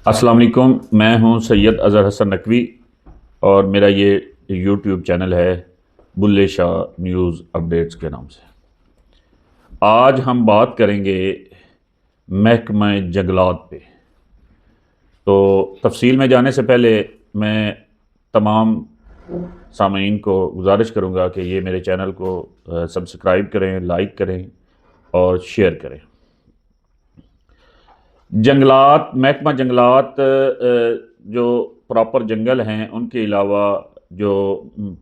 अस्सलाम वालेकुम। मैं हूं सैयद अज़हर हसन नकवी और मेरा ये यूट्यूब चैनल है बुल्ले शाह न्यूज़ अपडेट्स के नाम से। आज हम बात करेंगे महकमा जंगलात पे। तो तफसील में जाने से पहले मैं तमाम सामीन को गुजारिश करूंगा कि ये मेरे चैनल को सब्सक्राइब करें, लाइक करें और शेयर करें। जंगलात, महकमा जंगलात जो प्रॉपर जंगल हैं उनके अलावा जो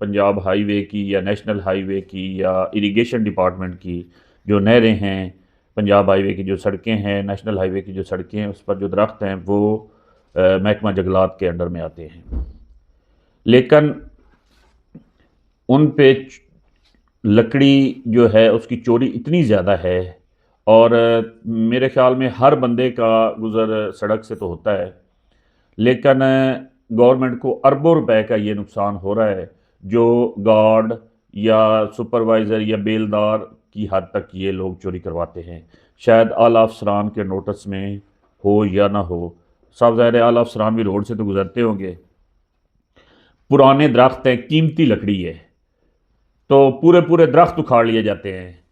पंजाब हाईवे की या नेशनल हाईवे की या इरिगेशन डिपार्टमेंट की जो नहरें हैं, पंजाब हाईवे की जो सड़कें हैं, नेशनल हाईवे की जो सड़कें हैं, उस पर जो दरख्त हैं वो महकमा जंगलात के अंडर में आते हैं। लेकिन उन पे लकड़ी जो है उसकी चोरी इतनी ज़्यादा है और मेरे ख़्याल में हर बंदे का गुज़र सड़क से तो होता है, लेकिन गवर्नमेंट को अरबों रुपए का ये नुकसान हो रहा है जो गार्ड या सुपरवाइज़र या बेलदार की हद तक ये लोग चोरी करवाते हैं। शायद आला अफसरान के नोटिस में हो या ना हो, साफ ज़ाहिर है आला अफसरान भी रोड से तो गुज़रते होंगे। पुराने दरख्त हैं, कीमती लकड़ी है, तो पूरे पूरे दरख्त उखाड़ लिए जाते हैं।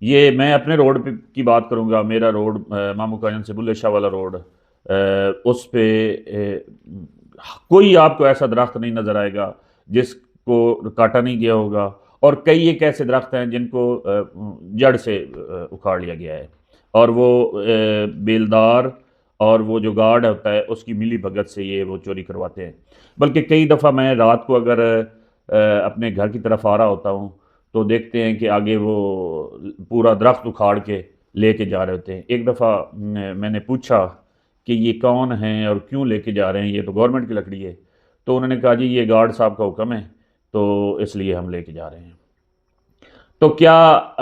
ये मैं अपने रोड पे की बात करूँगा। मेरा रोड मामू कायन से बुल्ले शाह वाला रोड, उस पे कोई आपको ऐसा दरख्त नहीं नज़र आएगा जिसको काटा नहीं गया होगा, और कई एक ऐसे दरख्त हैं जिनको जड़ से उखाड़ लिया गया है, और वो बेलदार और वो जो गार्ड होता है उसकी मिली भगत से ये वो चोरी करवाते हैं। बल्कि कई दफ़ा मैं रात को अगर अपने घर की तरफ आ रहा होता हूँ तो देखते हैं कि आगे वो पूरा दरख्त उखाड़ के लेके जा रहे होते हैं। एक दफ़ा मैंने पूछा कि ये कौन हैं और क्यों लेके जा रहे हैं, ये तो गवर्नमेंट की लकड़ी है। तो उन्होंने कहा जी ये गार्ड साहब का हुक्म है, तो इसलिए हम लेके जा रहे हैं। तो क्या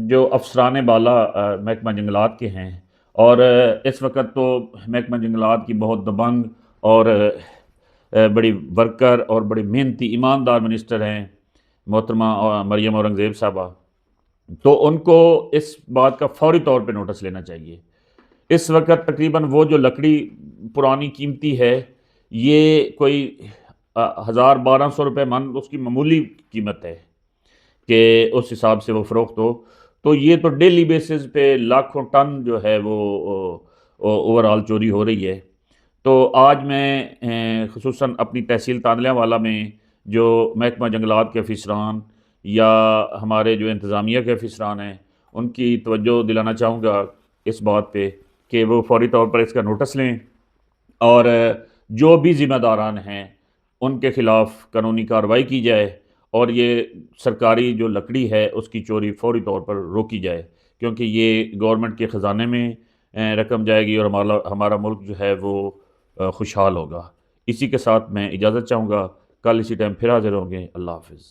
जो अफसरान बाला महकमा जंगलात के हैं, और इस वक्त तो महकमा जंगलात की बहुत दबंग और बड़ी वर्कर और बड़ी मेहनती ईमानदार मिनिस्टर हैं मोहतरमा मरियम औरंगज़ेब साहबा, तो उनको इस बात का फौरी तौर पे नोटिस लेना चाहिए। इस वक्त तकरीबन वो जो लकड़ी पुरानी कीमती है, ये कोई 1000-1200 रुपये मन उसकी मामूली कीमत है कि उस हिसाब से वो फ़रोख्त हो। तो ये तो डेली बेसिस पे लाखों टन जो है वो ओवरऑल चोरी हो रही है। तो आज मैं ख़ुसूसन अपनी तहसील तांदलियावाला में जो महकमा जंगलात के अफसरान या हमारे जो इंतज़ामिया के अफसरान हैं उनकी तवज्जो दिलाना चाहूँगा इस बात पे कि वो फौरी तौर पर इसका नोटिस लें, और जो भी ज़िम्मेदारान हैं उनके ख़िलाफ़ कानूनी कार्रवाई की जाए, और ये सरकारी जो लकड़ी है उसकी चोरी फौरी तौर पर रोकी जाए, क्योंकि ये गवर्नमेंट के ख़जाने में रकम जाएगी और हमारा हमारा मुल्क जो है वो खुशहाल होगा। इसी के साथ मैं इजाज़त चाहूँगा। कल इसी टाइम फिर हाज़िर होंगे। अल्लाह हाफ़िज़।